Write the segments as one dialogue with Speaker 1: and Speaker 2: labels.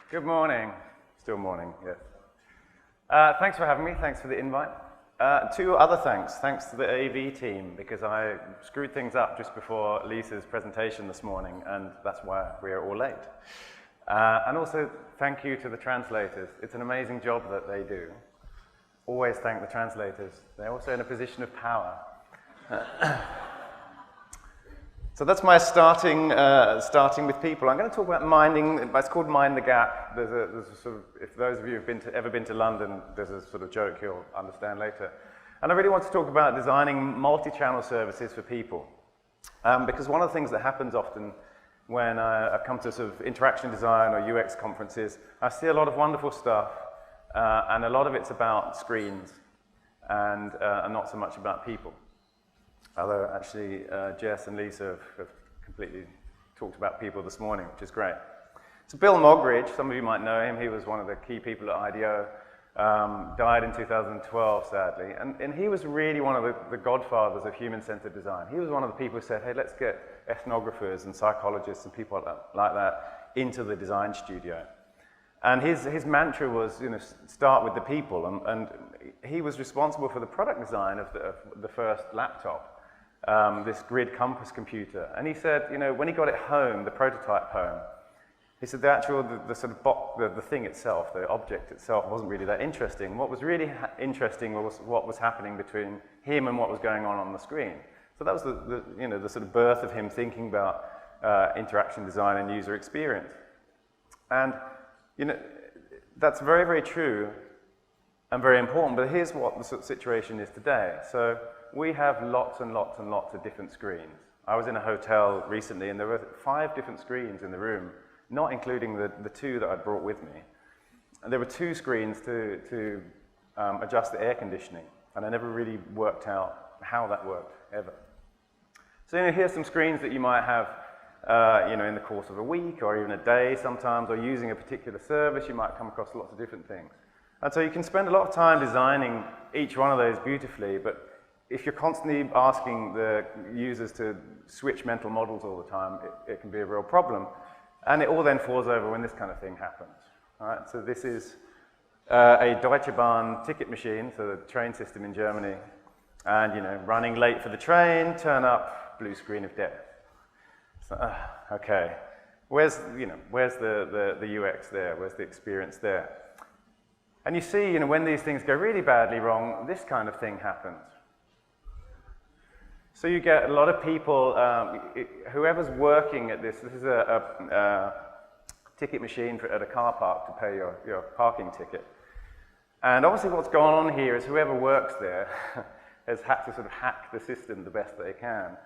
Speaker 1: Good morning. Still morning, yes. Thanks for having me. Thanks for the invite. Two other thanks. Thanks to the AV team, because I screwed things up just before Lisa's presentation this morning, and that's why we're all late. And also, thank you to the translators. It's an amazing job that they do. Always thank the translators. They're also in a position of power. So that's my starting with people. I'm going to talk about minding. It's called Mind the Gap. There's a sort of, if those of you have ever been to London, there's a sort of joke you'll understand later. And I really want to talk about designing multi-channel services for people. Because one of the things that happens often when I come to sort of interaction design or UX conferences, I see a lot of wonderful stuff, and a lot of it's about screens and not so much about people. Although actually Jess and Lisa have completely talked about people this morning, which is great. So Bill Moggridge, some of you might know him, he was one of the key people at IDEO, died in 2012 sadly, and he was really one of the godfathers of human-centered design. He was one of the people who said, hey, let's get ethnographers and psychologists and people like that into the design studio. And his mantra was, start with the people, and he was responsible for the product design of the first laptop. This grid compass computer. And he said, when he got it home, the prototype home, he said the sort of box, the thing itself, the object itself wasn't really that interesting. What was really interesting was what was happening between him and what was going on the screen. So that was the sort of birth of him thinking about interaction design and user experience. And that's very, very true and very important, but here's what the sort of situation is today. So we have lots and lots and lots of different screens. I was in a hotel recently and there were 5 different screens in the room, not including the 2 that I brought with me. And there were 2 screens to adjust the air conditioning, and I never really worked out how that worked, ever. So here's some screens that you might have in the course of a week or even a day sometimes, or using a particular service, you might come across lots of different things. And so you can spend a lot of time designing each one of those beautifully, but if you're constantly asking the users to switch mental models all the time, it can be a real problem. And it all then falls over when this kind of thing happens. All right, so this is a Deutsche Bahn ticket machine, so the train system in Germany. And, running late for the train, turn up, blue screen of death. So, okay, where's the UX there? Where's the experience there? And you see, when these things go really badly wrong, this kind of thing happens. So you get a lot of people, whoever's working at this is a ticket machine at a car park to pay your parking ticket. And obviously what's gone on here is whoever works there has had to sort of hack the system the best they can.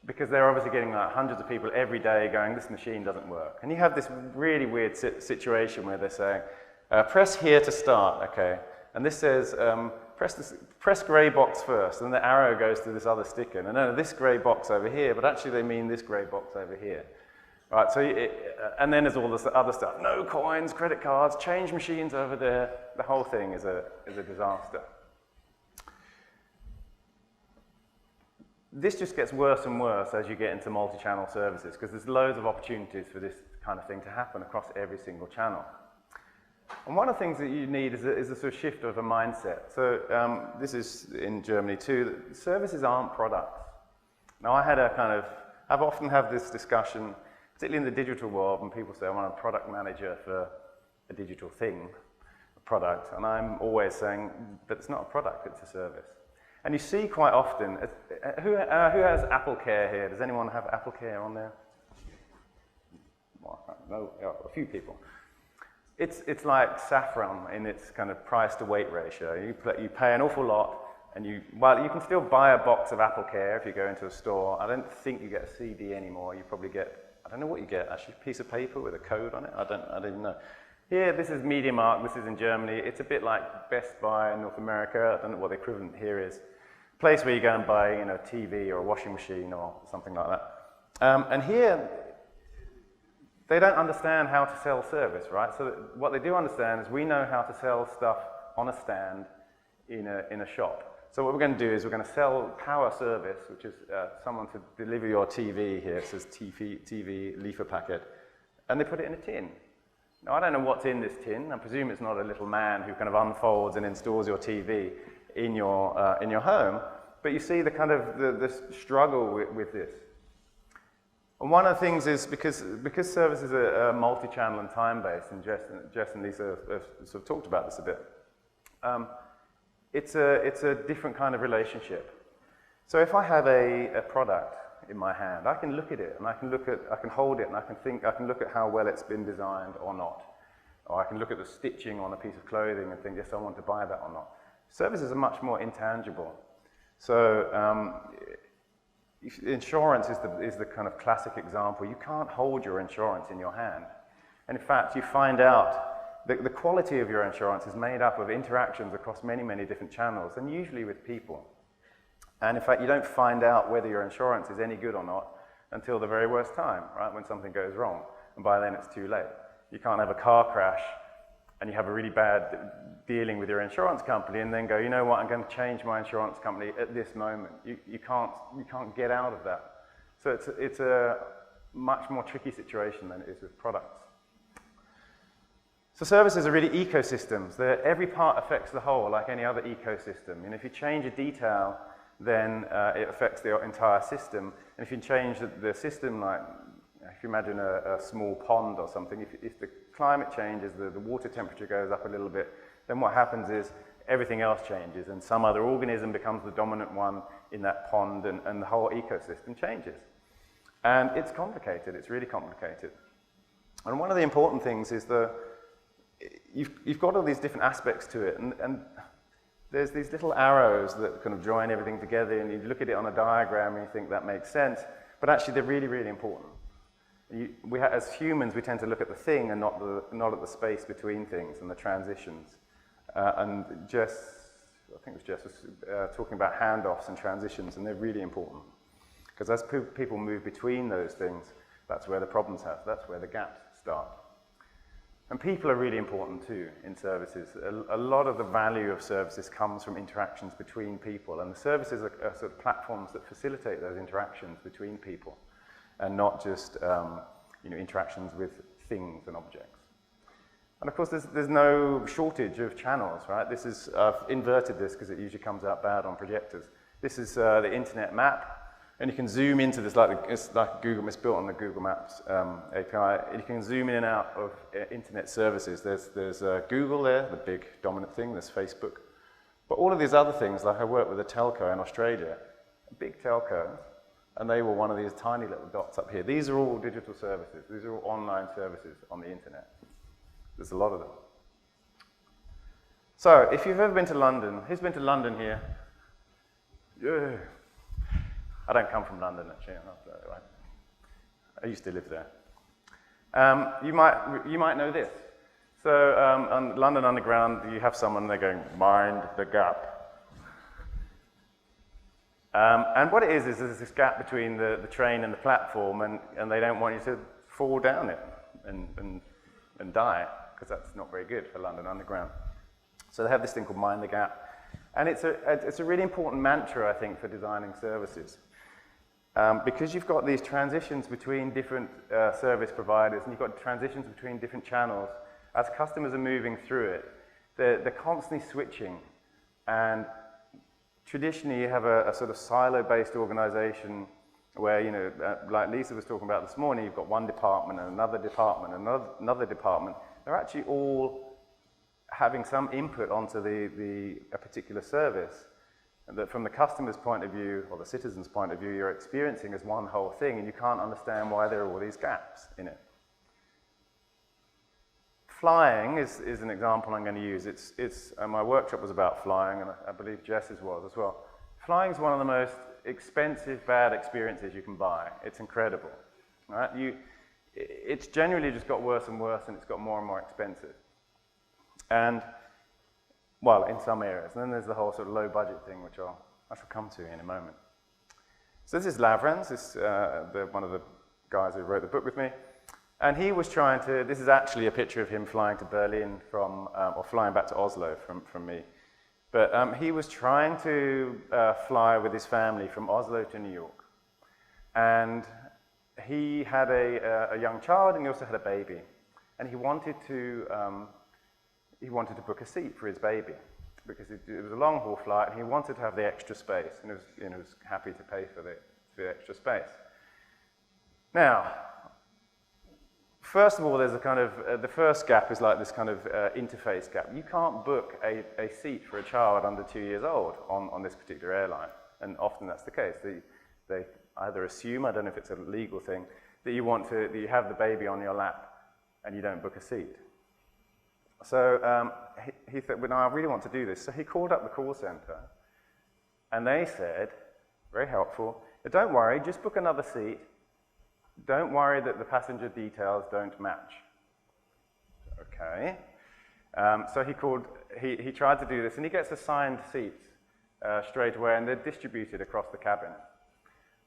Speaker 1: Because they're obviously getting like hundreds of people every day going, this machine doesn't work. And you have this really weird situation where they're saying, press here to start, okay. And this says, press grey box first, and the arrow goes to this other sticker. And no, this grey box over here, but actually they mean this grey box over here. Right, so and then there's all this other stuff. No coins, credit cards, change machines over there. The whole thing is a disaster. This just gets worse and worse as you get into multi-channel services, because there's loads of opportunities for this kind of thing to happen across every single channel. And one of the things that you need is a sort of shift of a mindset. So this is in Germany too. Services aren't products. Now I've often had this discussion, particularly in the digital world, when people say, I want a product manager for a digital thing, a product. And I'm always saying, but it's not a product, it's a service. And you see quite often, who has Apple Care here? Does anyone have Apple Care on there? Well, no, a few people. It's like saffron in its kind of price to weight ratio. You pay an awful lot, and you can still buy a box of Apple Care if you go into a store. I don't think you get a CD anymore. You probably get, I don't know what you get, actually, a piece of paper with a code on it. I don't even know. Here, this is MediaMarkt. This is in Germany. It's a bit like Best Buy in North America. I don't know what the equivalent here is. A place where you go and buy, a TV or a washing machine or something like that. And here, they don't understand how to sell service, right? So what they do understand is we know how to sell stuff on a stand in a shop. So what we're going to do is we're going to sell power service, which is someone to deliver your TV here. It says TV Lieferpaket. and they put it in a tin. Now, I don't know what's in this tin. I presume it's not a little man who kind of unfolds and installs your TV in your home, but you see the kind of the struggle with this. And one of the things is because services are multi-channel and time-based, and Jess and Lisa have sort of talked about this a bit, it's a different kind of relationship. So if I have a product in my hand, I can look at it and I can hold it and I can look at how well it's been designed or not. Or I can look at the stitching on a piece of clothing and think, yes, I want to buy that or not. Services are much more intangible. So insurance is the kind of classic example. You can't hold your insurance in your hand. And in fact, you find out that the quality of your insurance is made up of interactions across many, many different channels, and usually with people. And in fact, you don't find out whether your insurance is any good or not until the very worst time, right, when something goes wrong. And by then it's too late. You can't have a car crash and you have a really bad dealing with your insurance company and then go, you know what, I'm going to change my insurance company at this moment. You can't get out of that. So it's a much more tricky situation than it is with products. So services are really ecosystems. Every part affects the whole, like any other ecosystem. And if you change a detail, then it affects the entire system. And if you change the system, like if you imagine a small pond or something, if the climate changes, the water temperature goes up a little bit, then what happens is everything else changes and some other organism becomes the dominant one in that pond, and the whole ecosystem changes. And it's complicated, it's really complicated. And one of the important things is you've got all these different aspects to it, and there's these little arrows that kind of join everything together, and you look at it on a diagram and you think that makes sense, but actually they're really, really important. As humans, we tend to look at the thing and not at the space between things and the transitions. And Jess, I think it was Jess, was talking about handoffs and transitions, and they're really important. Because as people move between those things, that's where the problems have, that's where the gaps start. And people are really important too in services. A lot of the value of services comes from interactions between people, and the services are sort of platforms that facilitate those interactions between people, and not just interactions with things and objects. And of course, there's no shortage of channels, right? I've inverted this because it usually comes out bad on projectors. This is the internet map. And you can zoom into this, it's like Google, it's built on the Google Maps API. You can zoom in and out of internet services. There's Google there, the big dominant thing, there's Facebook. But all of these other things, like I worked with a telco in Australia, a big telco, and they were one of these tiny little dots up here. These are all digital services. These are all online services on the internet. There's a lot of them. So, if you've ever been to London, who's been to London here? Yeah. I don't come from London, actually. I used to live there. You might know this. So on London Underground, you have someone, they're going, mind the gap. And what it is there's this gap between the train and the platform, and they don't want you to fall down it and die, because that's not very good for London Underground. So they have this thing called mind the gap. And it's a really important mantra, I think, for designing services. Because you've got these transitions between different service providers, and you've got transitions between different channels. As customers are moving through it, they're constantly switching. And traditionally, you have a sort of silo-based organization where, like Lisa was talking about this morning, you've got one department and another department and another department. They're actually all having some input onto a particular service. And that from the customer's point of view, or the citizen's point of view, you're experiencing as one whole thing, and you can't understand why there are all these gaps in it. Flying is an example I'm going to use. My workshop was about flying, and I believe Jess's was as well. Flying is one of the most expensive, bad experiences you can buy. It's incredible. Right? It's generally just got worse and worse, and it's got more and more expensive. And well, in some areas. And then there's the whole sort of low budget thing, which I shall come to in a moment. So this is Lavrans, one of the guys who wrote the book with me. And he was this is actually a picture of him flying to Berlin or flying back to Oslo from me. But he was trying to fly with his family from Oslo to New York. And he had a young child and he also had a baby. And he wanted to book a seat for his baby because it was a long-haul flight and he wanted to have the extra space and he was happy to pay for the extra space. Now, first of all, there's a kind of, the first gap is like this kind of interface gap. You can't book a seat for a child under 2 years old on this particular airline. And often that's the case. They either assume, I don't know if it's a legal thing, that you have the baby on your lap and you don't book a seat. So he thought, well, no, I really want to do this. So he called up the call center and they said, very helpful, don't worry, just book another seat. Don't worry that the passenger details don't match. Okay. So he tried to do this, and he gets assigned seats straight away, and they're distributed across the cabin.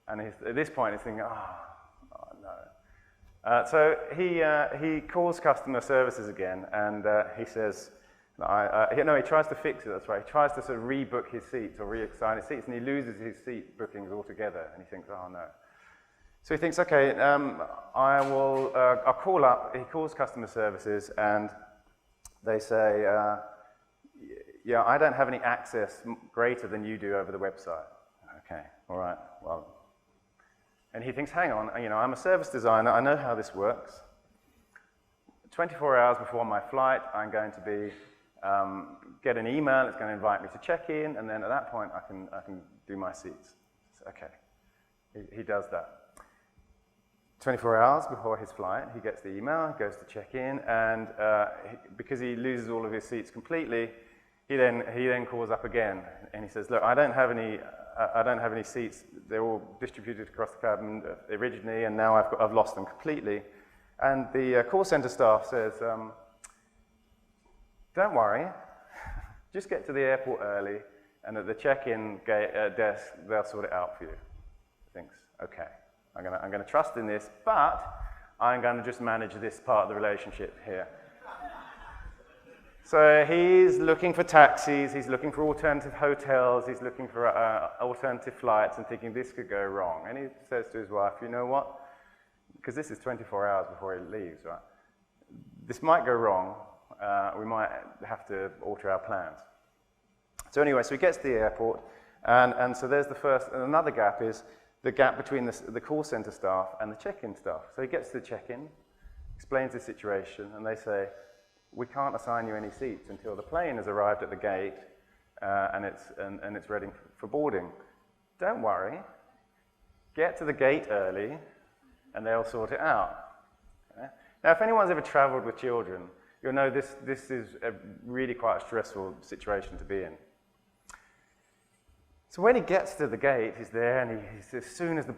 Speaker 1: And at this point, he's thinking, oh no. So he calls customer services again, and he says, he tries to fix it, that's right. He tries to sort of rebook his seats or reassign his seats, and he loses his seat bookings altogether, and he thinks, oh no. So he thinks, okay, I'll call up. He calls customer services, and they say, yeah, I don't have any access greater than you do over the website. Okay, all right, well. And he thinks, hang on, I'm a service designer. I know how this works. 24 hours before my flight, I'm going to get an email. It's going to invite me to check in, and then at that point, I can do my seats. So, okay, he does that. 24 hours before his flight, he gets the email, goes to check in, and because he loses all of his seats completely, he then calls up again, and he says, look, I don't have any seats. They're all distributed across the cabin originally, and now I've lost them completely. And the call center staff says, don't worry, just get to the airport early, and at the check-in desk, they'll sort it out for you. He thinks, okay. I'm going to trust in this, but I'm going to just manage this part of the relationship here. So he's looking for taxis, he's looking for alternative hotels, he's looking for alternative flights and thinking this could go wrong. And he says to his wife, you know what? Because this is 24 hours before he leaves, right? This might go wrong. We might have to alter our plans. So anyway, so he gets to the airport, and so there's the first, and another gap is the gap between the call center staff and the check-in staff. So he gets to the check-in, explains the situation, and they say, we can't assign you any seats until the plane has arrived at the gate and it's ready for boarding. Don't worry, get to the gate early and they'll sort it out. Okay? Now, if anyone's ever traveled with children, you'll know this is really quite a stressful situation to be in. So when he gets to the gate, he's there, and as soon as the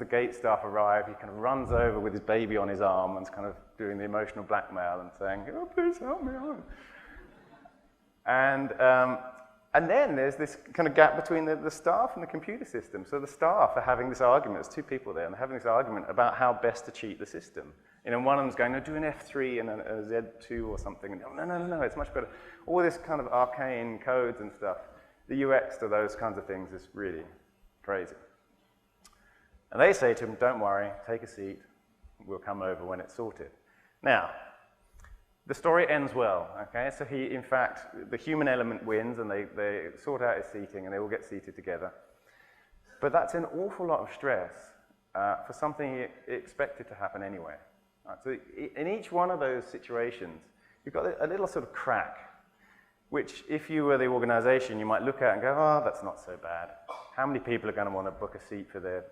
Speaker 1: gate staff arrive, he kind of runs over with his baby on his arm and is kind of doing the emotional blackmail and saying, oh, please help me out. And then there's this kind of gap between the staff and the computer system. So the staff are having this argument, there's two people there, and they're having this argument about how best to cheat the system. One of them's going, no, do an F3 and a Z2 or something. And, no, it's much better. All this kind of arcane codes and stuff. The UX to those kinds of things is really crazy. And they say to him, don't worry, take a seat. We'll come over when it's sorted. Now, the story ends well, okay? So in fact, the human element wins, and they sort out his seating, and they all get seated together. But that's an awful lot of stress for something he expected to happen anyway. Right? So in each one of those situations, you've got a little sort of crack, which if you were the organization, you might look at and go, oh, that's not so bad. How many people are going to want to book a seat for their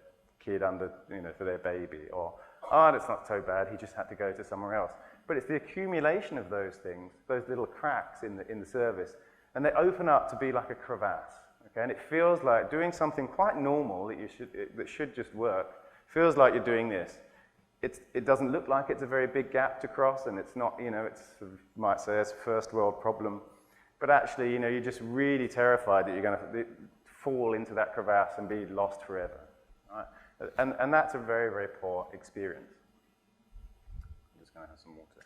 Speaker 1: kid for their baby? Or, oh, that's not so bad, he just had to go to somewhere else. But it's the accumulation of those things, those little cracks in the service, and they open up to be like a crevasse. Okay? And it feels like doing something quite normal that should just work, feels like you're doing this. It doesn't look like it's a very big gap to cross, and it's not, it's sort of, might say it's a first world problem. But actually, you're just really terrified that you're going to fall into that crevasse and be lost forever. Right? And that's a very, very poor experience. I'm just going to have some water.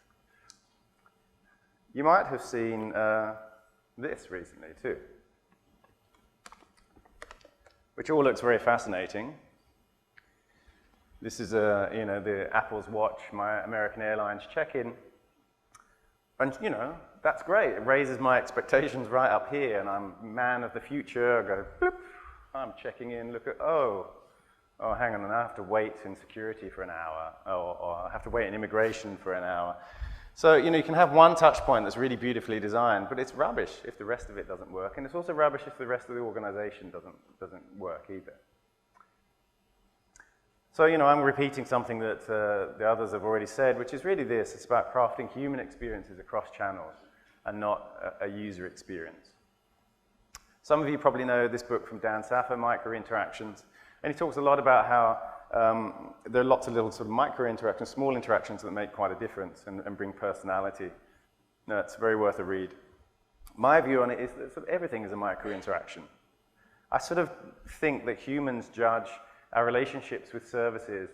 Speaker 1: You might have seen this recently too, which all looks very fascinating. This is, the Apple's watch, my American Airlines check-in. And, that's great. It raises my expectations right up here, and I'm man of the future. I go, bloop, I'm checking in, look at, oh, hang on, I have to wait in security for an hour, or I have to wait in immigration for an hour. So, you can have one touch point that's really beautifully designed, but it's rubbish if the rest of it doesn't work, and it's also rubbish if the rest of the organization doesn't work either. So, I'm repeating something that the others have already said, which is really this. It's about crafting human experiences across channels and not a user experience. Some of you probably know this book from Dan Saffo, Micro Interactions, and he talks a lot about how there are lots of little sort of micro interactions, small interactions that make quite a difference and bring personality. No, it's very worth a read. My view on it is that sort of everything is a micro interaction. I sort of think that humans judge our relationships with services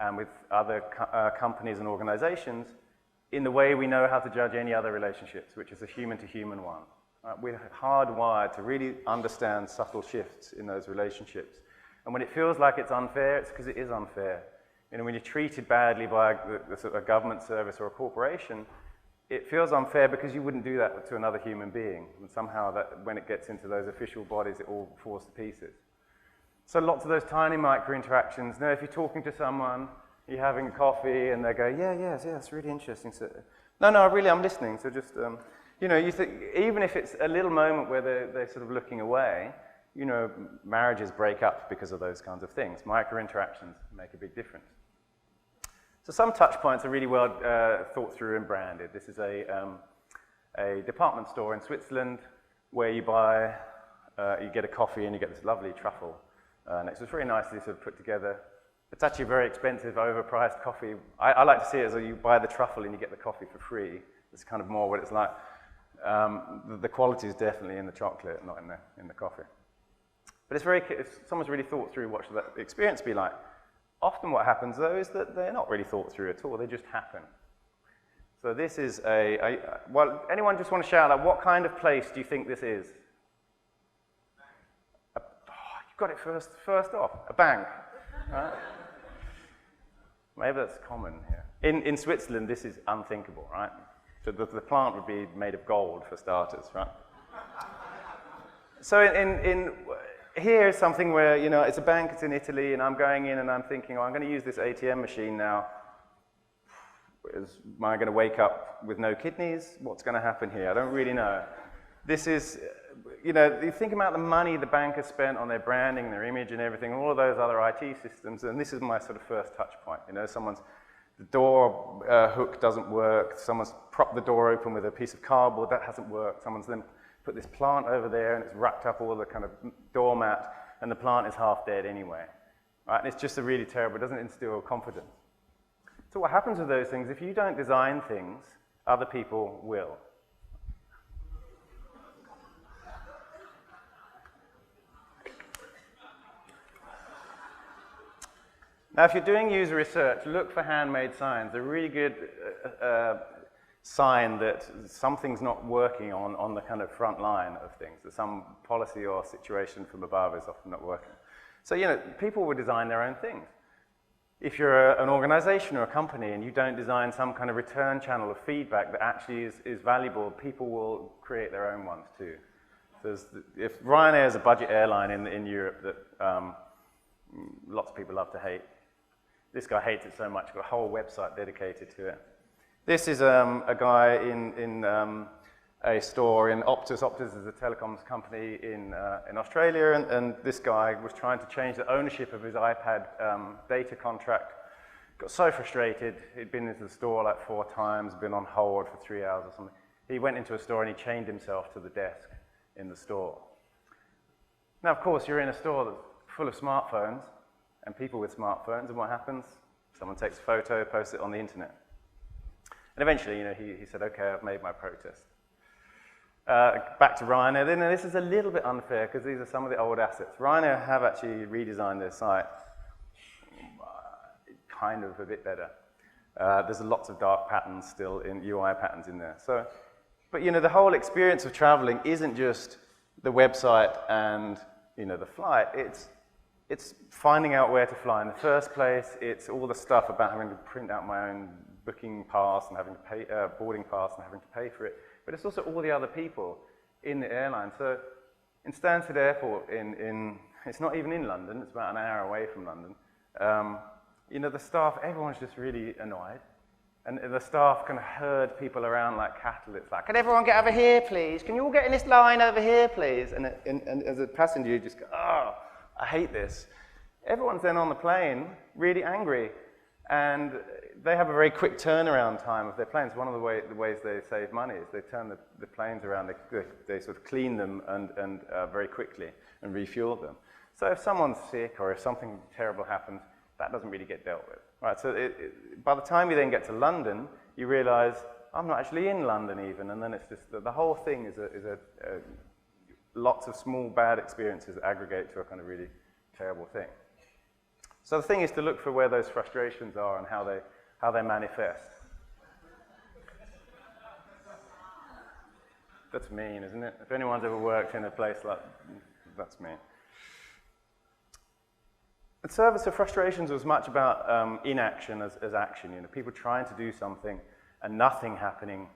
Speaker 1: and with other companies and organizations in the way we know how to judge any other relationships, which is a human-to-human one. We're hardwired to really understand subtle shifts in those relationships. And when it feels like it's unfair, it's because it is unfair. When you're treated badly by a government service or a corporation, it feels unfair because you wouldn't do that to another human being. And somehow, when it gets into those official bodies, it all falls to pieces. So lots of those tiny micro-interactions. If you're talking to someone, you're having coffee, and they go, yeah, it's really interesting. So, no, I'm listening. So just, you think, even if it's a little moment where they're sort of looking away, marriages break up because of those kinds of things. Micro-interactions make a big difference. So some touch points are really well thought through and branded. This is a department store in Switzerland where you get a coffee and you get this lovely truffle. Next, it's very nicely sort of put together. It's actually a very expensive, overpriced coffee. I like to see it as you buy the truffle and you get the coffee for free. It's kind of more what it's like. The quality is definitely in the chocolate, not in the coffee. But if someone's really thought through what should that experience be like. Often what happens, though, is that they're not really thought through at all. They just happen. So this is well, anyone just want to shout out, what kind of place do you think this is? Got it first off, a bank. Right? Maybe that's common here. In Switzerland, this is unthinkable, right? So the plant would be made of gold, for starters, right? So here is something where, it's a bank, it's in Italy, and I'm going in and I'm thinking, I'm going to use this ATM machine now. Am I going to wake up with no kidneys? What's going to happen here? I don't really know. This is... you think about the money the bank has spent on their branding, their image and everything, all of those other IT systems, and this is my sort of first touch point. The door hook doesn't work, someone's propped the door open with a piece of cardboard, that hasn't worked, someone's then put this plant over there and it's wrapped up all the kind of doormat, and the plant is half dead anyway. Right? And it's just a really terrible, it doesn't instill confidence. So what happens with those things, if you don't design things, other people will. Now, if you're doing user research, look for handmade signs. They're a really good sign that something's not working on the kind of front line of things, that some policy or situation from above is often not working. So, people will design their own things. If you're an organization or a company and you don't design some kind of return channel of feedback that actually is valuable, people will create their own ones too. So if Ryanair is a budget airline in Europe that lots of people love to hate, this guy hates it so much, got a whole website dedicated to it. This is a guy in a store in Optus. Optus is a telecoms company in Australia, and this guy was trying to change the ownership of his iPad data contract. Got so frustrated. He'd been into the store like 4 times, been on hold for 3 hours or something. He went into a store and he chained himself to the desk in the store. Now, of course, you're in a store that's full of smartphones and people with smartphones, and what happens? Someone takes a photo, posts it on the internet. And eventually, he said, okay, I've made my protest. Back to Ryanair. Then this is a little bit unfair because these are some of the old assets. Ryanair have actually redesigned their site kind of a bit better. There's lots of dark patterns still in UI patterns in there. So, but the whole experience of traveling isn't just the website and the flight. It's It's finding out where to fly in the first place. It's all the stuff about having to print out my own booking pass and having to pay, boarding pass and having to pay for it. But it's also all the other people in the airline. So in Stansted Airport, it's not even in London, it's about an hour away from London. You know, the staff, everyone's just really annoyed. And the staff can herd people around like cattle. It's like, can everyone get over here, please? Can you all get in this line over here, please? And as a passenger, you just go, oh, I hate this. Everyone's then on the plane really angry. And they have a very quick turnaround time of their planes. One of the ways they save money is they turn the planes around, they sort of clean them and very quickly and refuel them. So if someone's sick or if something terrible happens, that doesn't really get dealt with. Right, so by the time you then get to London, you realize, I'm not actually in London even, and then it's just, the whole thing is lots of small bad experiences that aggregate to a kind of really terrible thing. So the thing is to look for where those frustrations are and how they manifest. That's mean, isn't it? If anyone's ever worked in a place like, that's mean. The service of frustrations was much about inaction as action. You know, people trying to do something and nothing happening.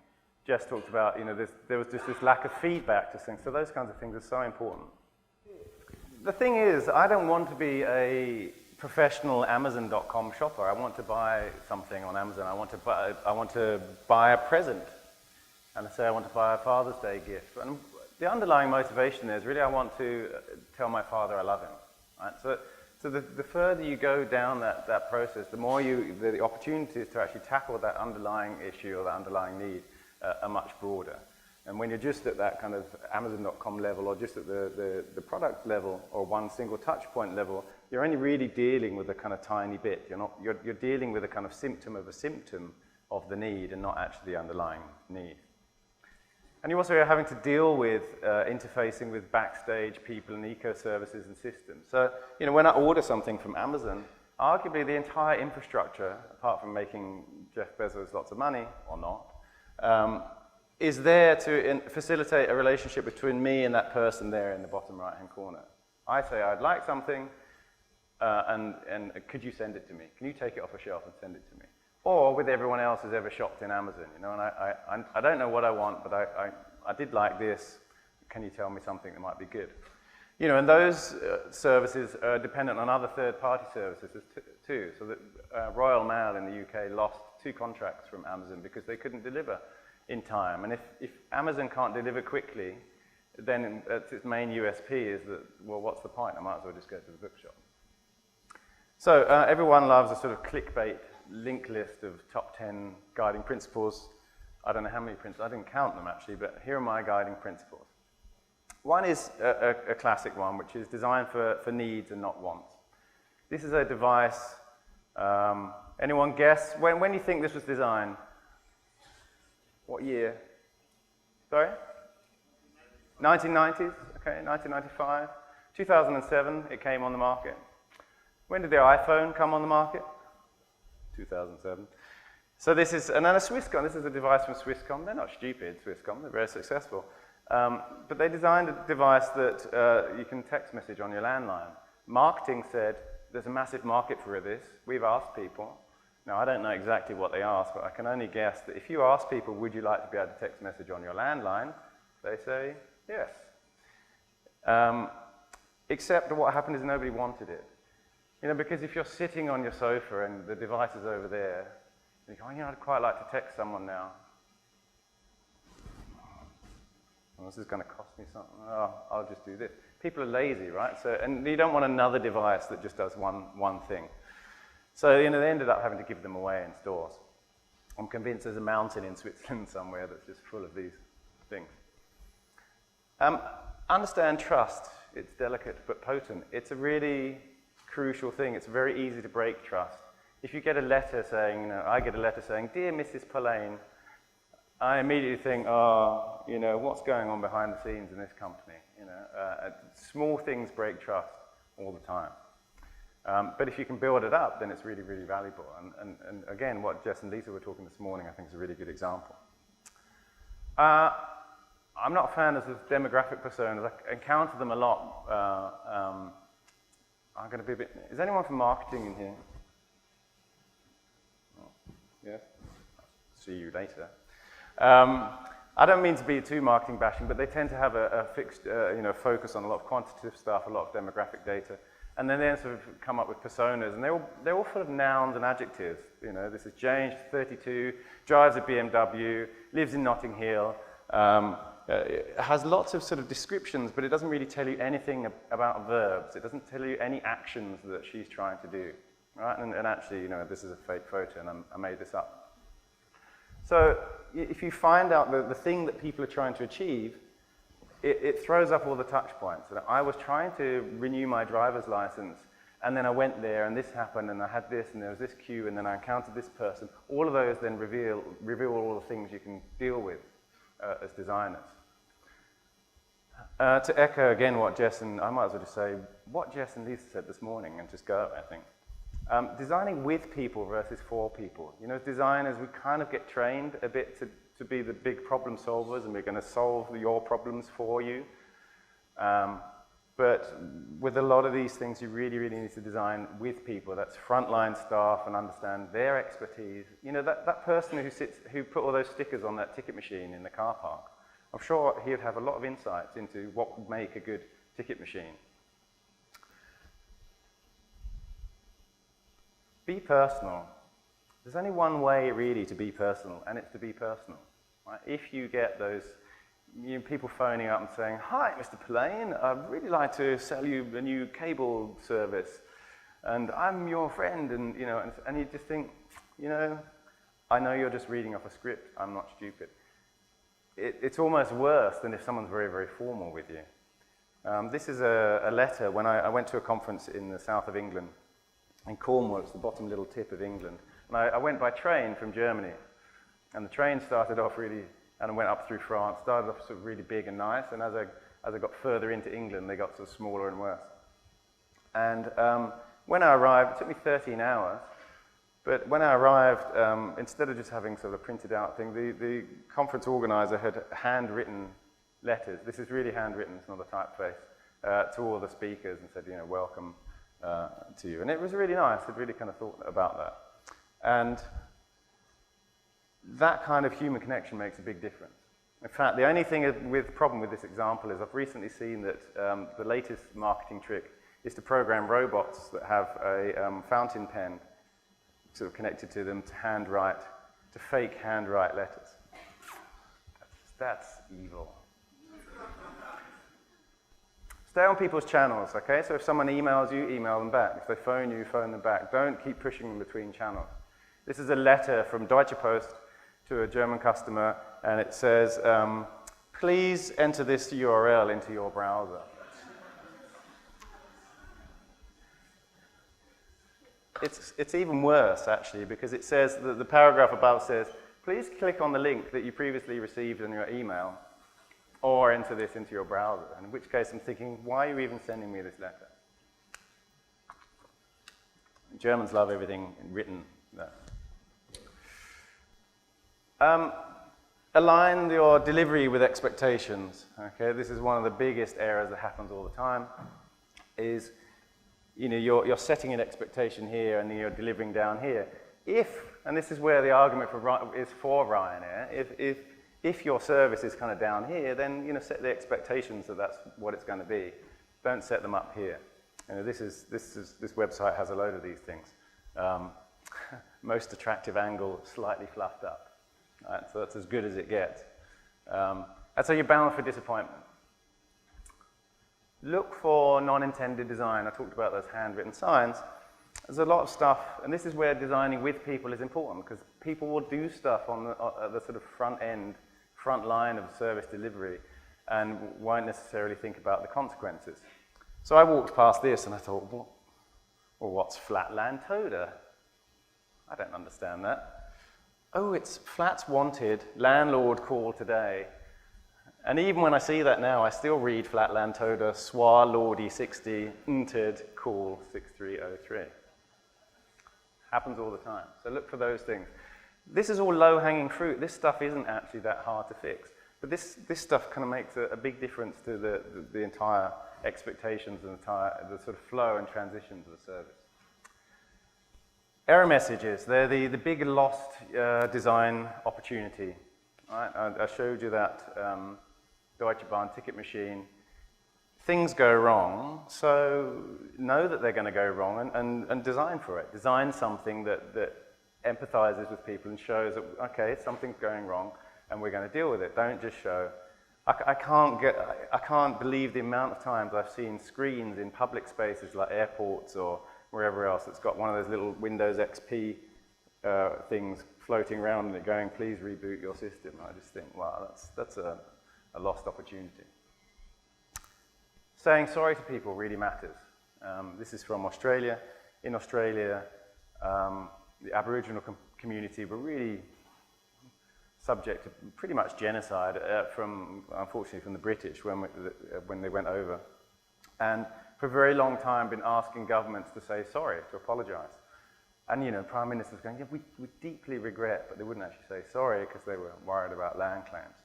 Speaker 1: Jess talked about, you know, there was just this lack of feedback to things. So those kinds of things are so important. The thing is, I don't want to be a professional Amazon.com shopper. I want to buy something on Amazon. I want to buy a present. And I say I want to buy a Father's Day gift. And the underlying motivation is really I want to tell my father I love him. Right? So the further you go down that process, the more the opportunities to actually tackle that underlying issue or that underlying need are much broader. And when you're just at that kind of Amazon.com level or just at the product level or one single touch point level, you're only really dealing with a kind of tiny bit. You're dealing with a kind of symptom of the need and not actually the underlying need. And you also are having to deal with interfacing with backstage people and eco-services and systems. So, you know, when I order something from Amazon, arguably the entire infrastructure, apart from making Jeff Bezos lots of money, or not, is there to facilitate a relationship between me and that person there in the bottom right-hand corner. I say, I'd like something, and could you send it to me? Can you take it off a shelf and send it to me? Or with everyone else who's ever shopped in Amazon, you know, and I don't know what I want, but I did like this. Can you tell me something that might be good? You know, and those services are dependent on other third-party services too. So that Royal Mail in the UK lost 2 contracts from Amazon because they couldn't deliver in time. And if Amazon can't deliver quickly, then its main USP is that, well, what's the point? I might as well just go to the bookshop. So everyone loves a sort of clickbait link list of top 10 guiding principles. I don't know how many principles, I didn't count them actually, but here are my guiding principles. One is a classic one, which is designed for needs and not wants. This is a device, anyone guess? When you think this was designed? What year? Sorry? 1990s, okay, 1995. 2007, it came on the market. When did the iPhone come on the market? 2007. So this is, and then a Swisscom, this is a device from Swisscom. They're not stupid, Swisscom, they're very successful. But they designed a device that you can text message on your landline. Marketing said, there's a massive market for this. We've asked people. Now, I don't know exactly what they asked, but I can only guess that if you ask people, would you like to be able to text message on your landline? They say, yes. Except that what happened is nobody wanted it. You know, because if you're sitting on your sofa and the device is over there, you go, oh, you know, I'd quite like to text someone now. Well, this is going to cost me something. Oh, I'll just do this. People are lazy, right? So, and you don't want another device that just does one thing. So, you know, they ended up having to give them away in stores. I'm convinced there's a mountain in Switzerland somewhere that's just full of these things. Understand trust. It's delicate but potent. It's a really crucial thing. It's very easy to break trust. If you get a letter saying, you know, I get a letter saying, Dear Mrs. Polaine, I immediately think, oh, you know, what's going on behind the scenes in this company? You know, small things break trust all the time. But if you can build it up, then it's really, really valuable. And again, what Jess and Lisa were talking this morning, I think is a really good example. I'm not a fan of the demographic personas. I encounter them a lot. I'm going to be a bit... Is anyone from marketing in here? Oh, yes? See you later. I don't mean to be too marketing bashing, but they tend to have a fixed focus on a lot of quantitative stuff, a lot of demographic data, and then they sort of come up with personas, and they're all full of nouns and adjectives. You know, this is Jane, she's 32, drives a BMW, lives in Notting Hill, has lots of sort of descriptions, but it doesn't really tell you anything about verbs. It doesn't tell you any actions that she's trying to do, right? And actually, you know, this is a fake photo, and I made this up. So if you find out the thing that people are trying to achieve, it throws up all the touch points. And I was trying to renew my driver's license, and then I went there, and this happened, and I had this, and there was this queue, and then I encountered this person. All of those then reveal all the things you can deal with as designers. To echo again what Jess and, I might as well just say, what Jess and Lisa said this morning, and just go, I think. Designing with people versus for people. You know, as designers, we kind of get trained a bit to be the big problem solvers, and we're going to solve your problems for you. But with a lot of these things, you really, really need to design with people. That's frontline staff and understand their expertise. You know, that person who put all those stickers on that ticket machine in the car park, I'm sure he would have a lot of insights into what would make a good ticket machine. Be personal. There's only one way really to be personal, and it's to be personal. Right? If you get those people phoning up and saying, "Hi, Mr. Polaine, I'd really like to sell you a new cable service, and I'm your friend," and you know, and you just think, you know, I know you're just reading off a script. I'm not stupid. It's almost worse than if someone's very, very formal with you. This is a letter when I went to a conference in the south of England. In Cornwall, it's the bottom little tip of England. And I went by train from Germany. And the train started off really, and I went up through France, started off sort of really big and nice, and as I got further into England, they got sort of smaller and worse. And when I arrived, it took me 13 hours, but when I arrived, instead of just having sort of a printed out thing, the conference organizer had handwritten letters. This is really handwritten, it's not a typeface, to all the speakers and said, you know, welcome to you. And it was really nice. I'd really kind of thought about that. And that kind of human connection makes a big difference. In fact, the only problem with this example is I've recently seen that the latest marketing trick is to program robots that have a fountain pen sort of connected to them to fake handwrite letters. That's evil. Stay on people's channels, okay? So if someone emails you, email them back. If they phone you, phone them back. Don't keep pushing them between channels. This is a letter from Deutsche Post to a German customer, and it says, please enter this URL into your browser. It's even worse, actually, because it says, the paragraph above says, please click on the link that you previously received in your email, or enter this into your browser. In which case I'm thinking, why are you even sending me this letter? Germans love everything written there. Align your delivery with expectations. Okay, this is one of the biggest errors that happens all the time. Is, you know, you're setting an expectation here and then you're delivering down here. And this is where the argument is for Ryanair, if your service is kind of down here, then, you know, set the expectations that that's what it's going to be. Don't set them up here. You know, this website has a load of these things. Most attractive angle, slightly fluffed up. Right, so that's as good as it gets. And so you're bound for disappointment. Look for non-intended design. I talked about those handwritten signs. There's a lot of stuff, and this is where designing with people is important, because people will do stuff on the sort of front line of service delivery and won't necessarily think about the consequences. So I walked past this and I thought, what's Flatland Toda? I don't understand that. Oh, it's flats wanted, landlord call today. And even when I see that now, I still read Flatland Toda, Swa Lordy 60, entered call 6303. Happens all the time. So look for those things. This is all low-hanging fruit. This stuff isn't actually that hard to fix. But this stuff kind of makes a big difference to the entire expectations and the sort of flow and transitions of the service. Error messages, they're the big lost design opportunity. Right? I showed you that Deutsche Bahn ticket machine. Things go wrong, so know that they're going to go wrong and design for it. Design something that empathizes with people and shows that, okay, something's going wrong and we're going to deal with it. Don't just show. I can't believe the amount of times I've seen screens in public spaces like airports or wherever else that's got one of those little Windows XP things floating around and it going, please reboot your system. I just think, wow, that's a lost opportunity. Saying sorry to people really matters. This is from Australia. In Australia, the Aboriginal community were really subject to pretty much genocide unfortunately, from the British when they went over. And for a very long time been asking governments to say sorry, to apologize. And, you know, Prime Minister's going, yeah, we deeply regret, but they wouldn't actually say sorry because they were worried about land claims.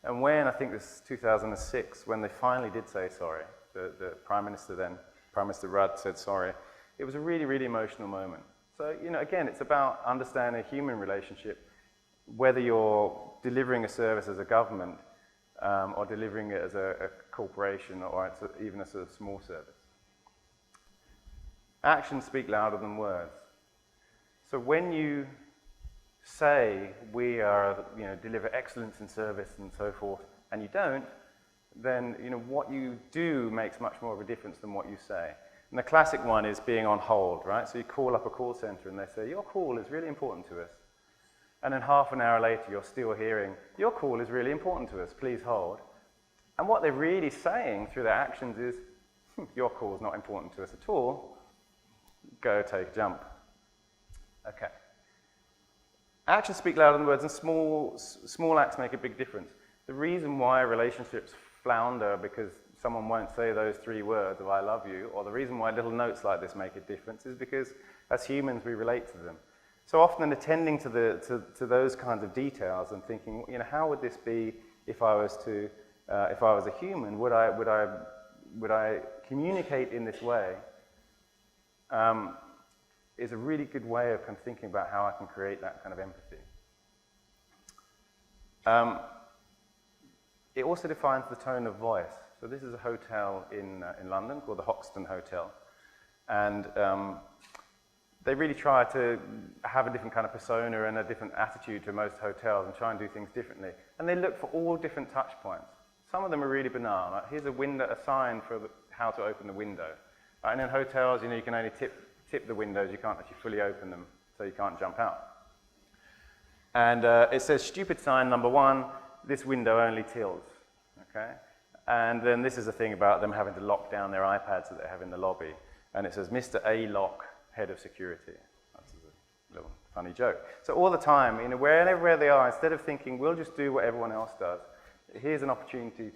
Speaker 1: And when, I think this is 2006, when they finally did say sorry, the Prime Minister then, Prime Minister Rudd said sorry, it was a really, really emotional moment. So, you know, again, it's about understanding a human relationship, whether you're delivering a service as a government or delivering it as a corporation or even a sort of small service. Actions speak louder than words. So when you say we are, you know, deliver excellence in service and so forth, and you don't, then, you know, what you do makes much more of a difference than what you say. And the classic one is being on hold, right? So you call up a call center and they say, your call is really important to us. And then half an hour later, you're still hearing, your call is really important to us, please hold. And what they're really saying through their actions is, your call is not important to us at all, go take a jump. Okay. Actions speak louder than words, and small acts make a big difference. The reason why relationships flounder because someone won't say those 3 words of I love you, or the reason why little notes like this make a difference is because as humans we relate to them. So often attending to those kinds of details and thinking, you know, how would this be if I was a human? Would I communicate in this way? Is a really good way of kind of thinking about how I can create that kind of empathy. It also defines the tone of voice. So this is a hotel in London called the Hoxton Hotel, and they really try to have a different kind of persona and a different attitude to most hotels and try and do things differently. And they look for all different touch points. Some of them are really banal. Like, here's a sign for how to open the window. And in hotels, you know, you can only tip the windows, you can't actually fully open them, so you can't jump out. And it says, stupid sign number 1, this window only tilts, okay? And then this is a thing about them having to lock down their iPads that they have in the lobby. And it says, Mr. A. Lock, head of security. That's a little funny joke. So all the time, you know, wherever they are, instead of thinking, we'll just do what everyone else does, here's an opportunity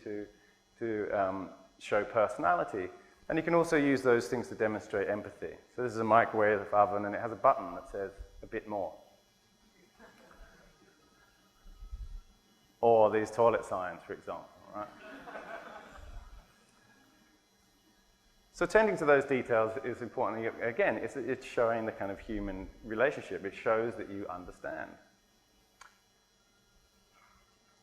Speaker 1: to show personality. And you can also use those things to demonstrate empathy. So this is a microwave oven, and it has a button that says, a bit more. Or these toilet signs, for example, right? So attending to those details is important. Again, it's showing the kind of human relationship. It shows that you understand.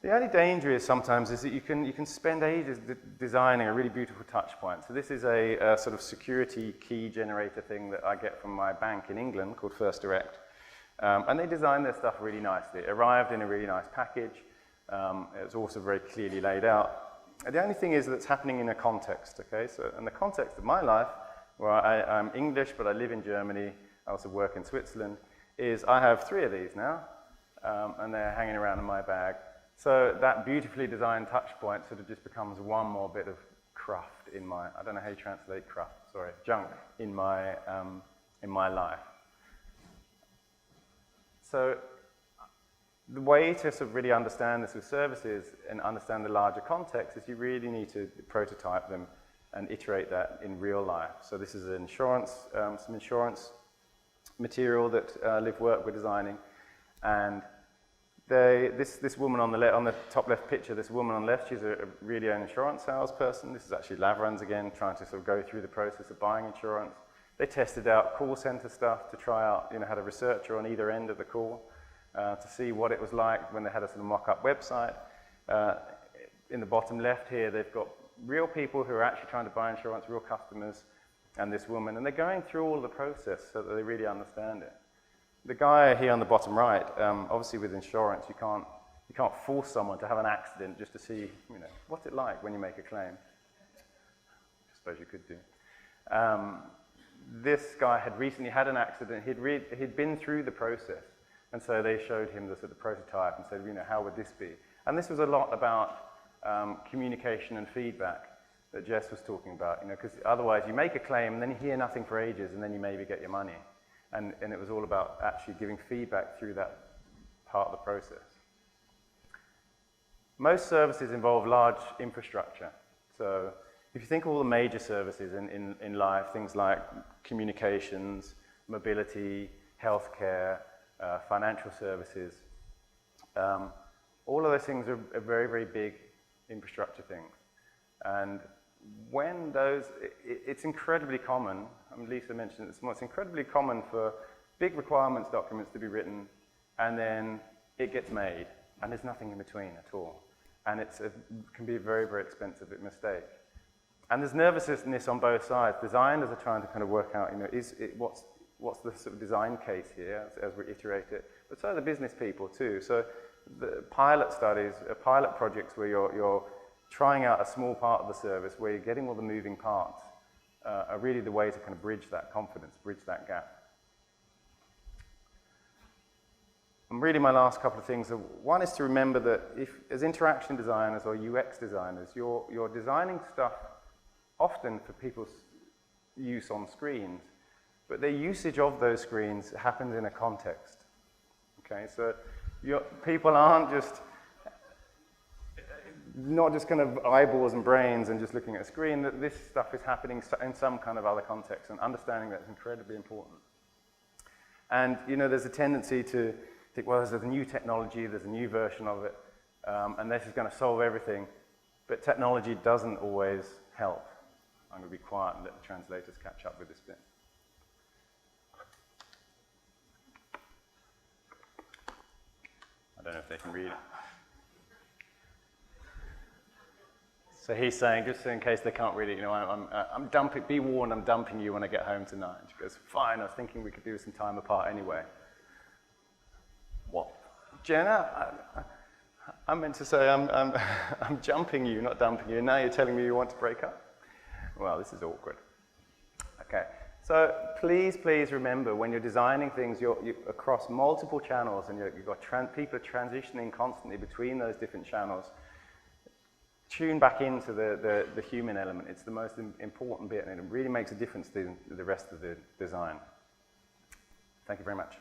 Speaker 1: The only danger is sometimes is that you can spend ages designing a really beautiful touch point. So this is a sort of security key generator thing that I get from my bank in England called First Direct. And they design their stuff really nicely. It arrived in a really nice package. It's also very clearly laid out. The only thing is that it's happening in a context, okay? So in the context of my life, where I'm English, but I live in Germany, I also work in Switzerland, is I have 3 of these now, and they're hanging around in my bag. So that beautifully designed touch point sort of just becomes one more bit of cruft in my, I don't know how you translate cruft, sorry, junk in my life. So the way to sort of really understand this with services and understand the larger context is you really need to prototype them and iterate that in real life. So this is insurance, some insurance material that Live Work were designing, and This woman on the top left picture, this woman on the left, she's a really an insurance salesperson. This is actually Lavrans again, trying to sort of go through the process of buying insurance. They tested out call center stuff to try out, had a researcher on either end of the call to see what it was like when they had a sort of mock-up website. In the bottom left here, they've got real people who are actually trying to buy insurance, real customers, and this woman, and they're going through all the process so that they really understand it. The guy here on the bottom right, obviously with insurance, you can't force someone to have an accident just to see, what's it like when you make a claim. I suppose you could do. This guy had recently had an accident. He'd been through the process, and so they showed him the sort of prototype and said, how would this be? And this was a lot about communication and feedback that Jess was talking about, because otherwise you make a claim and then you hear nothing for ages and then you maybe get your money. And it was all about actually giving feedback through that part of the process. Most services involve large infrastructure. So if you think of all the major services in life, things like communications, mobility, healthcare, financial services, all of those things are very, very big infrastructure things. And when those, it's incredibly common, Lisa mentioned it, it's incredibly common for big requirements documents to be written, and then it gets made, and there's nothing in between at all. And it can be a very, very expensive mistake. And there's nervousness on both sides. Designers are trying to kind of work out, what's the sort of design case here as we iterate it, but so are the business people too. So the pilot studies, pilot projects where you're trying out a small part of the service, where you're getting all the moving parts, are really the way to kind of bridge that confidence, bridge that gap. And really my last couple of things, one is to remember that as interaction designers or UX designers, you're designing stuff often for people's use on screens, but their usage of those screens happens in a context. Okay, so people aren't not just kind of eyeballs and brains and just looking at a screen, that this stuff is happening in some kind of other context, and understanding that is incredibly important. And there's a tendency to think, well, there's a new technology, there's a new version of it, and this is going to solve everything, but technology doesn't always help. I'm going to be quiet and let the translators catch up with this bit. I don't know if they can read it. So he's saying, just in case they can't read it, I'm dumping, be warned, I'm dumping you when I get home tonight. And she goes, fine, I was thinking we could do some time apart anyway. What? Jenna, I meant to say I'm jumping you, not dumping you, and now you're telling me you want to break up? Well, this is awkward. Okay, so please remember, when you're designing things, you're across multiple channels, and you've got people are transitioning constantly between those different channels. Tune back into the human element. It's the most important bit, and it really makes a difference to the rest of the design. Thank you very much.